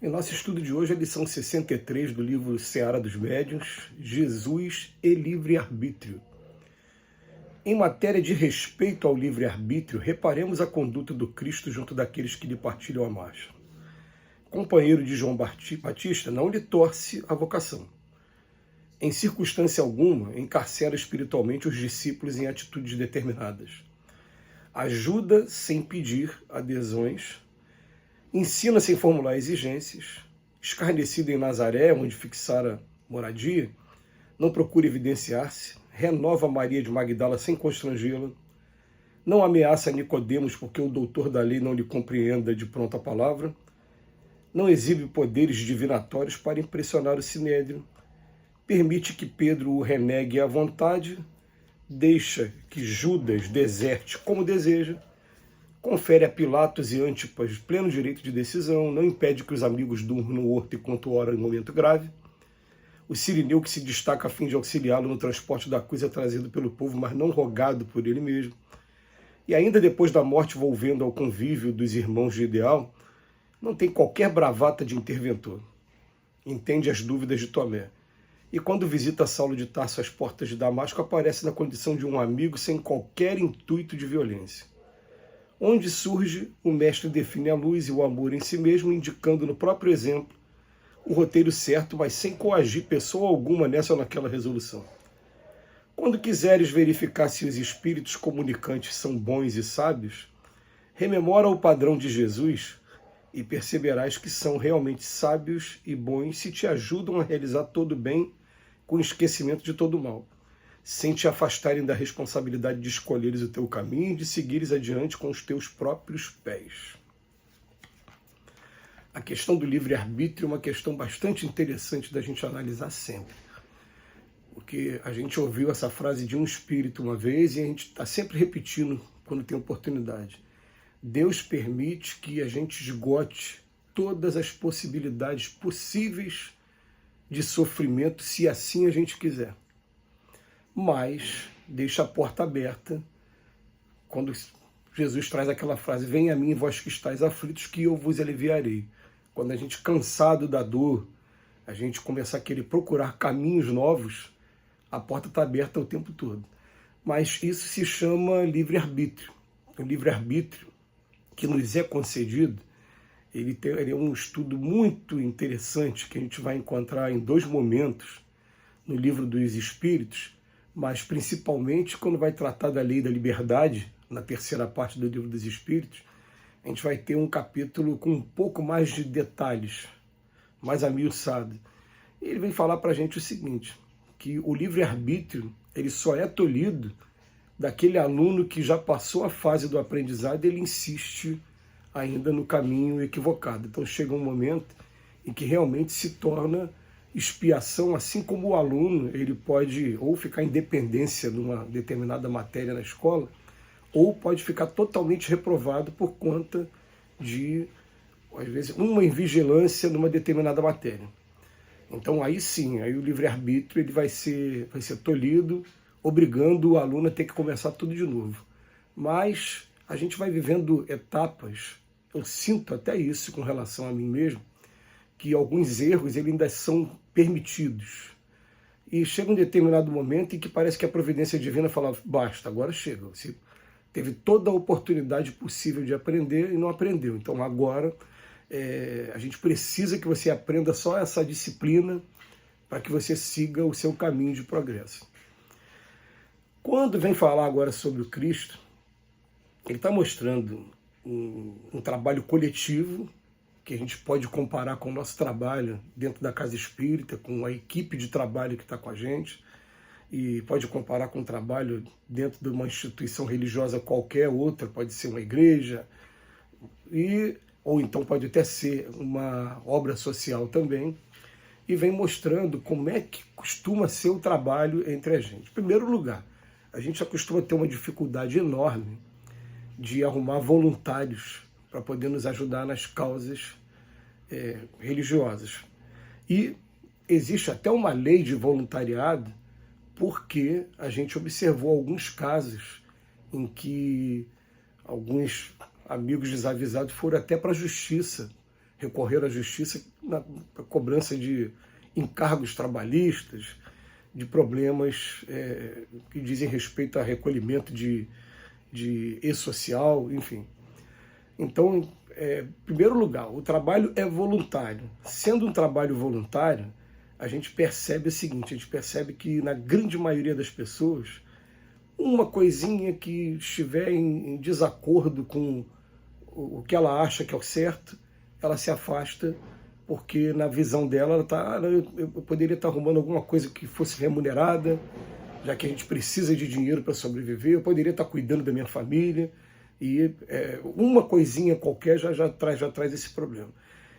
Em nosso estudo de hoje, a lição 63 do livro Seara dos Médiuns, Jesus e Livre-Arbítrio. Em matéria de respeito ao livre-arbítrio, reparemos a conduta do Cristo junto daqueles que lhe partilham a marcha. Companheiro de João Batista, não lhe torce a vocação. Em circunstância alguma, encarcera espiritualmente os discípulos em atitudes determinadas. Ajuda sem pedir adesões, ensina sem formular exigências, escarnecido em Nazaré, onde fixara moradia, não procura evidenciar-se, renova Maria de Magdala sem constrangê-la, não ameaça Nicodemos porque o doutor da lei não lhe compreenda de pronta palavra, não exibe poderes divinatórios para impressionar o sinédrio, permite que Pedro o renegue à vontade, deixa que Judas deserte como deseja, confere a Pilatos e Antipas pleno direito de decisão, não impede que os amigos durmam no horto enquanto oram em momento grave. O Cirineu, que se destaca a fim de auxiliá-lo no transporte da cruz, é trazido pelo povo, mas não rogado por ele mesmo. E ainda depois da morte, volvendo ao convívio dos irmãos de ideal, não tem qualquer bravata de interventor. Entende as dúvidas de Tomé. E quando visita Saulo de Tarso às portas de Damasco, aparece na condição de um amigo sem qualquer intuito de violência. Onde surge, o mestre define a luz e o amor em si mesmo, indicando no próprio exemplo o roteiro certo, mas sem coagir pessoa alguma nessa ou naquela resolução. Quando quiseres verificar se os espíritos comunicantes são bons e sábios, rememora o padrão de Jesus e perceberás que são realmente sábios e bons se te ajudam a realizar todo o bem com esquecimento de todo o mal, sem te afastarem da responsabilidade de escolheres o teu caminho e de seguires adiante com os teus próprios pés. A questão do livre-arbítrio é uma questão bastante interessante da gente analisar sempre. Porque a gente ouviu essa frase de um espírito uma vez e a gente está sempre repetindo quando tem oportunidade. Deus permite que a gente esgote todas as possibilidades possíveis de sofrimento, se assim a gente quiser. Mas deixa a porta aberta quando Jesus traz aquela frase: venha a mim, vós que estáis aflitos, que eu vos aliviarei. Quando a gente, cansado da dor, a gente começar a querer procurar caminhos novos, a porta está aberta o tempo todo. Mas isso se chama livre-arbítrio. O livre-arbítrio que nos é concedido, ele é um estudo muito interessante que a gente vai encontrar em dois momentos no Livro dos Espíritos, mas principalmente quando vai tratar da lei da liberdade, na terceira parte do Livro dos Espíritos, a gente vai ter um capítulo com um pouco mais de detalhes, mais amiuçado. E ele vem falar para a gente o seguinte, que o livre-arbítrio ele só é tolhido daquele aluno que já passou a fase do aprendizado e ele insiste ainda no caminho equivocado. Então chega um momento em que realmente se torna expiação, assim como o aluno ele pode ou ficar em dependência numa determinada matéria na escola, ou pode ficar totalmente reprovado por conta de, às vezes, uma invigilância numa determinada matéria. Então aí sim, aí o livre-arbítrio ele vai ser tolhido, obrigando o aluno a ter que começar tudo de novo. Mas a gente vai vivendo etapas, eu sinto até isso com relação a mim mesmo, que alguns erros eles ainda são permitidos. E chega um determinado momento em que parece que a providência divina fala, basta, agora chega. Você teve toda a oportunidade possível de aprender e não aprendeu. Então agora a gente precisa que você aprenda só essa disciplina para que você siga o seu caminho de progresso. Quando vem falar agora sobre o Cristo, ele está mostrando um trabalho coletivo que a gente pode comparar com o nosso trabalho dentro da Casa Espírita, com a equipe de trabalho que está com a gente, e pode comparar com o trabalho dentro de uma instituição religiosa qualquer outra, pode ser uma igreja, ou então pode até ser uma obra social também, e vem mostrando como é que costuma ser o trabalho entre a gente. Em primeiro lugar, a gente costuma ter uma dificuldade enorme de arrumar voluntários para poder nos ajudar nas causas religiosas. E existe até uma lei de voluntariado, porque a gente observou alguns casos em que alguns amigos desavisados foram até para a justiça recorrer à justiça na cobrança de encargos trabalhistas, de problemas que dizem respeito a recolhimento de e-social, enfim. Então, em primeiro lugar, o trabalho é voluntário. Sendo um trabalho voluntário, a gente percebe o seguinte, a gente percebe que na grande maioria das pessoas, uma coisinha que estiver em desacordo com o que ela acha que é o certo, ela se afasta, porque na visão dela, ela tá, eu poderia estar arrumando alguma coisa que fosse remunerada, já que a gente precisa de dinheiro para sobreviver, eu poderia estar cuidando da minha família, e uma coisinha qualquer já traz esse problema.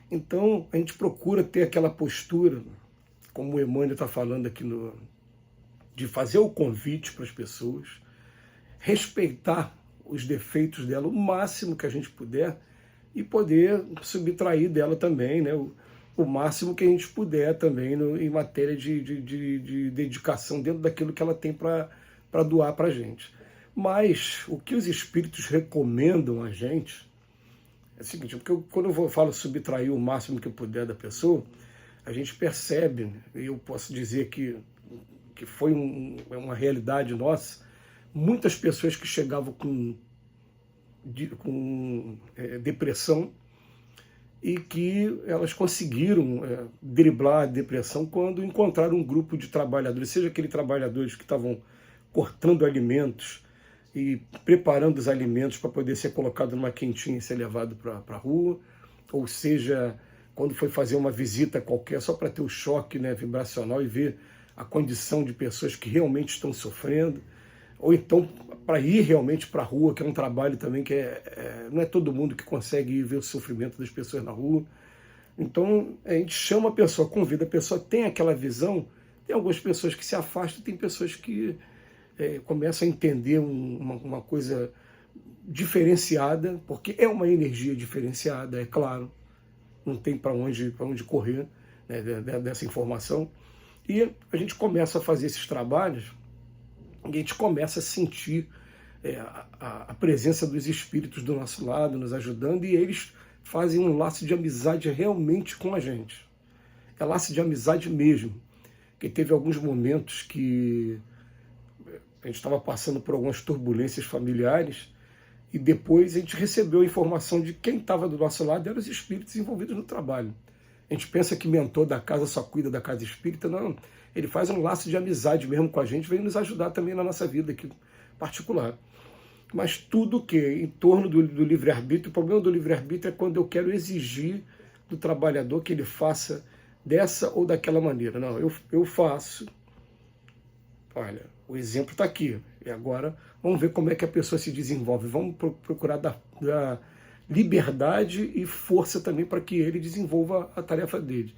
Então, a gente procura ter aquela postura, como o Emmanuel está falando aqui, de fazer o convite para as pessoas, respeitar os defeitos dela o máximo que a gente puder e poder subtrair dela também, né, o máximo que a gente puder também em matéria de dedicação dentro daquilo que ela tem para doar para a gente. Mas o que os espíritos recomendam a gente é o seguinte, porque quando eu falo subtrair o máximo que eu puder da pessoa, a gente percebe, e eu posso dizer que foi uma realidade nossa, muitas pessoas que chegavam com depressão e que elas conseguiram driblar a depressão quando encontraram um grupo de trabalhadores, seja aqueles trabalhadores que estavam cortando alimentos e preparando os alimentos para poder ser colocado numa quentinha e ser levado para a rua, ou seja, quando foi fazer uma visita qualquer só para ter o choque, né, vibracional e ver a condição de pessoas que realmente estão sofrendo, ou então para ir realmente para a rua, que é um trabalho também que não é todo mundo que consegue ir ver o sofrimento das pessoas na rua. Então a gente chama a pessoa, convida a pessoa, tem aquela visão, tem algumas pessoas que se afastam, tem pessoas que começam a entender uma coisa diferenciada, porque é uma energia diferenciada, é claro, não tem para onde correr, né, dessa informação. E a gente começa a fazer esses trabalhos e a gente começa a sentir a presença dos espíritos do nosso lado, nos ajudando, e eles fazem um laço de amizade realmente com a gente. É laço de amizade mesmo, que teve alguns momentos que a gente estava passando por algumas turbulências familiares e depois a gente recebeu a informação de quem estava do nosso lado eram os espíritos envolvidos no trabalho. A gente pensa que mentor da casa só cuida da casa espírita, não. Ele faz um laço de amizade mesmo com a gente, vem nos ajudar também na nossa vida aqui particular. Mas tudo que em torno do livre-arbítrio, o problema do livre-arbítrio é quando eu quero exigir do trabalhador que ele faça dessa ou daquela maneira. Não, eu faço. Olha, o exemplo está aqui. E agora vamos ver como é que a pessoa se desenvolve. Vamos procurar dar liberdade e força também para que ele desenvolva a tarefa dele.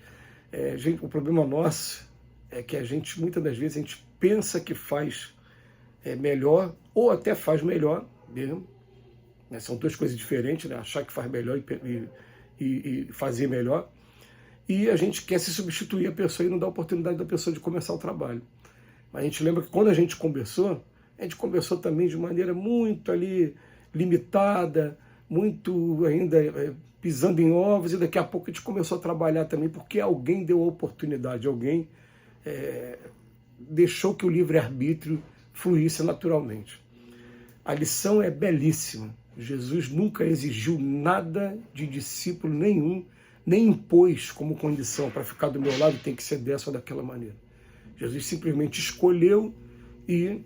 Gente, o problema nosso é que a gente, muitas das vezes, a gente pensa que faz melhor, ou até faz melhor mesmo. Né? São duas coisas diferentes, né? Achar que faz melhor e fazer melhor. E a gente quer se substituir a pessoa e não dá a oportunidade da pessoa de começar o trabalho. Mas a gente lembra que quando a gente conversou também de maneira muito ali limitada, muito ainda pisando em ovos, e daqui a pouco a gente começou a trabalhar também, porque alguém deu a oportunidade, alguém deixou que o livre-arbítrio fluísse naturalmente. A lição é belíssima. Jesus nunca exigiu nada de discípulo nenhum, nem impôs como condição para ficar do meu lado tem que ser dessa ou daquela maneira. Jesus simplesmente escolheu e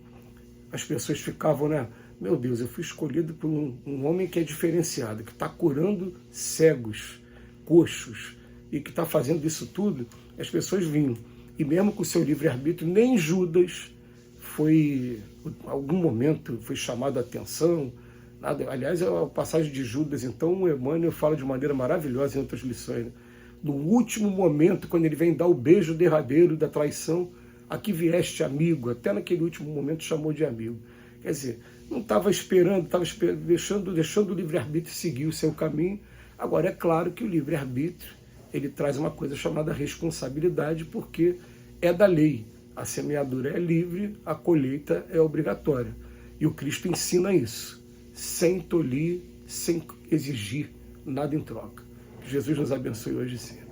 as pessoas ficavam, né? Meu Deus, eu fui escolhido por um homem que é diferenciado, que está curando cegos, coxos, e que está fazendo isso tudo. As pessoas vinham. E mesmo com o seu livre-arbítrio, nem Judas foi, em algum momento, foi chamado a atenção. Nada. Aliás, a passagem de Judas, então, o Emmanuel fala de maneira maravilhosa em outras lições. Né? No último momento, quando ele vem dar o beijo derradeiro da traição, aqui vieste amigo, até naquele último momento chamou de amigo. Quer dizer, não estava esperando, estava deixando o livre-arbítrio seguir o seu caminho. Agora, é claro que o livre-arbítrio ele traz uma coisa chamada responsabilidade, porque é da lei. A semeadura é livre, a colheita é obrigatória. E o Cristo ensina isso, sem tolir, sem exigir nada em troca. Que Jesus nos abençoe hoje e sempre.